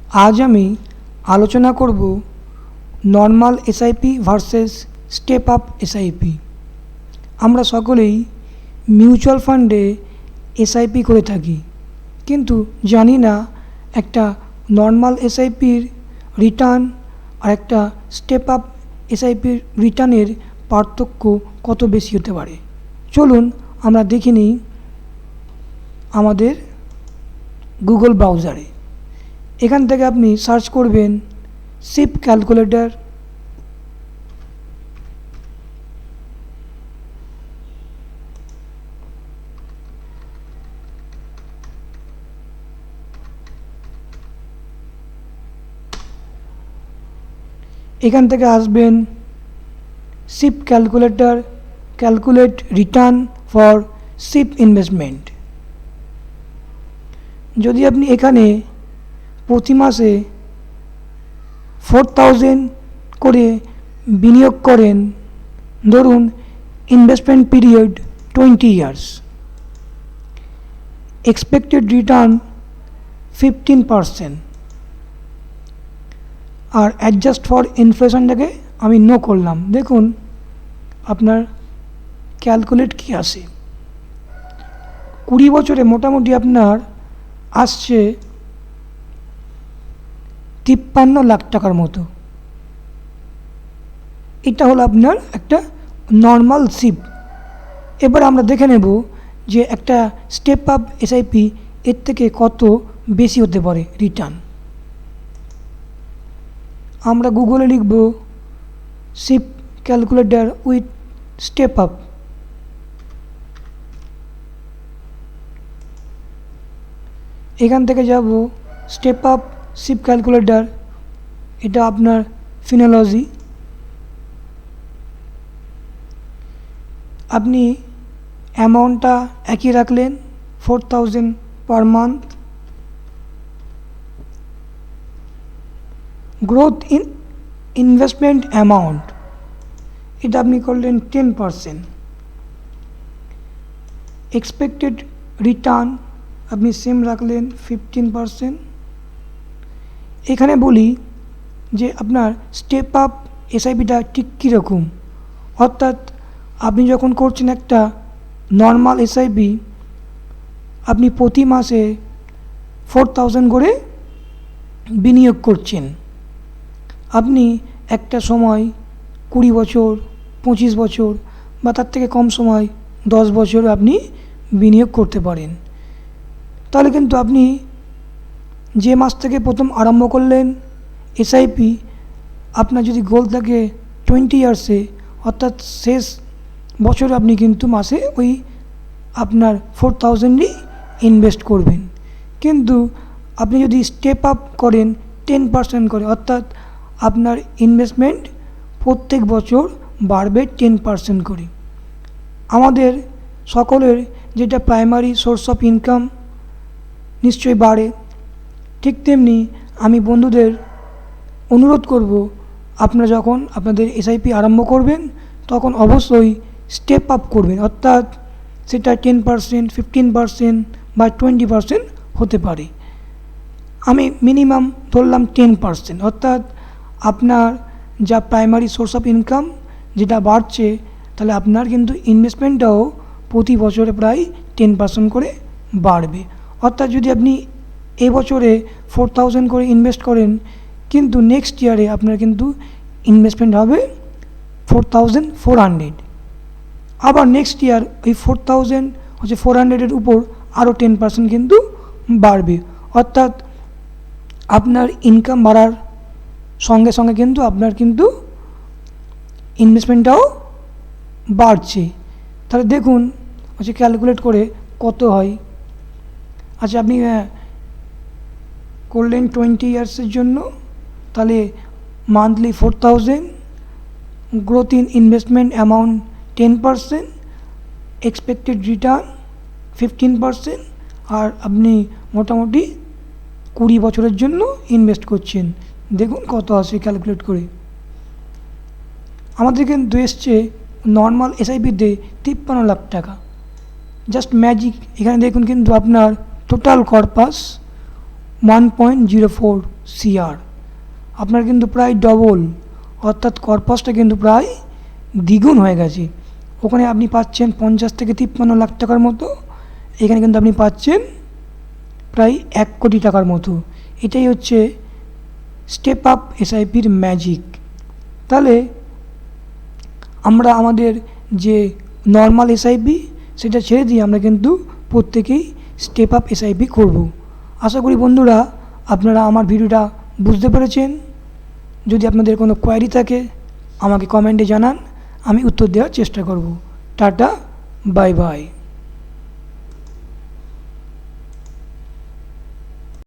আজ আমি আলোচনা করব normal SIP versus step up SIP. আমরা সকলেই মিউচুয়াল ফান্ডে এসআইপি করে থাকি, কিন্তু জানি না একটা নর্মাল এসআইপির রিটার্ন আর একটা স্টেপ আপ এসআইপির রিটার্নের পার্থক্য কত বেশি হতে পারে। চলুন আমরা দেখে নিই আমাদের গুগল ব্রাউজারে। এখান থেকে আপনি সার্চ করবেন সিপ ক্যালকুলেটর। এখান থেকে আসবেন sheep calculator, calculate return for sheep investment. যদি আপনি এখানে প্রতি মাসে 4000 করে বিনিয়োগ করেন, ধরুন investment period 20 years, expected return 15%, আর অ্যাডজাস্ট ফর ইনফ্লেশনটাকে আমি নো করলাম। দেখুন আপনার ক্যালকুলেট কি আসে। 20 বছরে মোটামুটি আপনার আসছে 53 লাখ টাকার মতো। এটা হলো আপনার একটা নর্মাল সিপ। এবার আমরা দেখে নেব যে একটা স্টেপ আপ এসআইপি এর থেকে কত বেশি হতে পারে রিটার্ন। আমরা গুগলে লিখব sheep calculator with step up. এখান থেকে যাব স্টেপ আপ সিপ ক্যালকুলেটর, এটা আপনার ফিনোলজি। আপনি অ্যামাউন্টটা একই রাখলেন 4000 per month. Growth in investment amount এটা আপনি করলেন 10%। এক্সপেক্টেড রিটার্ন আপনি সেম রাখলেন 15%। এখানে বলি যে আপনার স্টেপ আপ এসআইপিটা ঠিক কীরকম, অর্থাৎ আপনি যখন করছেন একটা নর্মাল এসআইপি, আপনি প্রতি মাসে 4000 করে বিনিয়োগ করছেন। আপনি একটা সময় 20 বছর, 25 বছর বা তার থেকে কম সময় 10 বছর আপনি বিনিয়োগ করতে পারেন। তাহলে কিন্তু আপনি যে মাস থেকে প্রথম আরম্ভ করলেন এসআইপি, আপনার যদি গোল থাকে 20 ইয়ার্সে, অর্থাৎ শেষ বছরে আপনি কিন্তু মাসে ওই আপনার 4000ই ইনভেস্ট করবেন। কিন্তু আপনি যদি স্টেপ আপ করেন 10% করে, অর্থাৎ আপনার ইনভেস্টমেন্ট প্রত্যেক বছর বাড়বে 10% করে। আমাদের সকলের যেটা প্রাইমারি সোর্স অফ ইনকাম নিশ্চয়ই বাড়ে, ঠিক তেমনি আমি বন্ধুদের অনুরোধ করব, আপনারা যখন আপনাদের এসআইপি আরম্ভ করবেন তখন অবশ্যই স্টেপ আপ করবেন, অর্থাৎ সেটা 10%, 15% বা 20% হতে পারে। আমি মিনিমাম ধরলাম 10%, অর্থাৎ আপনার যা প্রাইমারি সোর্স অফ ইনকাম যেটা বাড়ছে, তাহলে আপনার কিন্তু ইনভেস্টমেন্টটাও প্রতি বছরে প্রায় 10% করে বাড়বে। অর্থাৎ যদি আপনি এবছরে 4000 করে ইনভেস্ট করেন, কিন্তু নেক্সট ইয়ারে আপনার কিন্তু ইনভেস্টমেন্ট হবে 4400। আবার নেক্সট ইয়ার ওই 4400-এর উপর আরও 10% কিন্তু বাড়বে। অর্থাৎ আপনার ইনকাম বাড়ার সঙ্গে সঙ্গে কিন্তু আপনার কিন্তু ইনভেস্টমেন্টটাও বাড়ছে। তাহলে দেখুন ক্যালকুলেট করে কত হয়। আচ্ছা, আপনি করলেন 20 ইয়ার্সের জন্য, তাহলে monthly 4000, growth in investment amount 10%, expected return 15%, আর আপনি মোটামুটি 20 বছরের জন্য ইনভেস্ট করছেন। দেখুন কত আসে ক্যালকুলেট করে। আমাদের কিন্তু এসছে নর্মাল এসআইপিতে 53 লাখ টাকা, জাস্ট ম্যাজিক। এখানে দেখুন কিন্তু আপনার টোটাল কর্পাস 1.04 CR। আপনার কিন্তু প্রায় ডবল, অর্থাৎ কর্পাসটা কিন্তু প্রায় দ্বিগুণ হয়ে গেছে। ওখানে আপনি পাচ্ছেন 50 থেকে 53 লাখ টাকার মতো, এখানে কিন্তু আপনি পাচ্ছেন প্রায় 1 কোটি টাকার মতো। এটাই হচ্ছে স্টেপ আপ এসআইপির ম্যাজিক। তাহলে আমরা আমাদের যে নর্মাল এসআইপি সেটা ছেড়ে দিয়ে আমরা কিন্তু প্রত্যেকেই স্টেপ আপ এসআইপি করব। আশা করি বন্ধুরা আপনারা আমার ভিডিওটা বুঝতে পেরেছেন। যদি আপনাদের কোনো কোয়ারি থাকে আমাকে কমেন্টে জানান, আমি উত্তর দেওয়ার চেষ্টা করব। Tata, bye bye.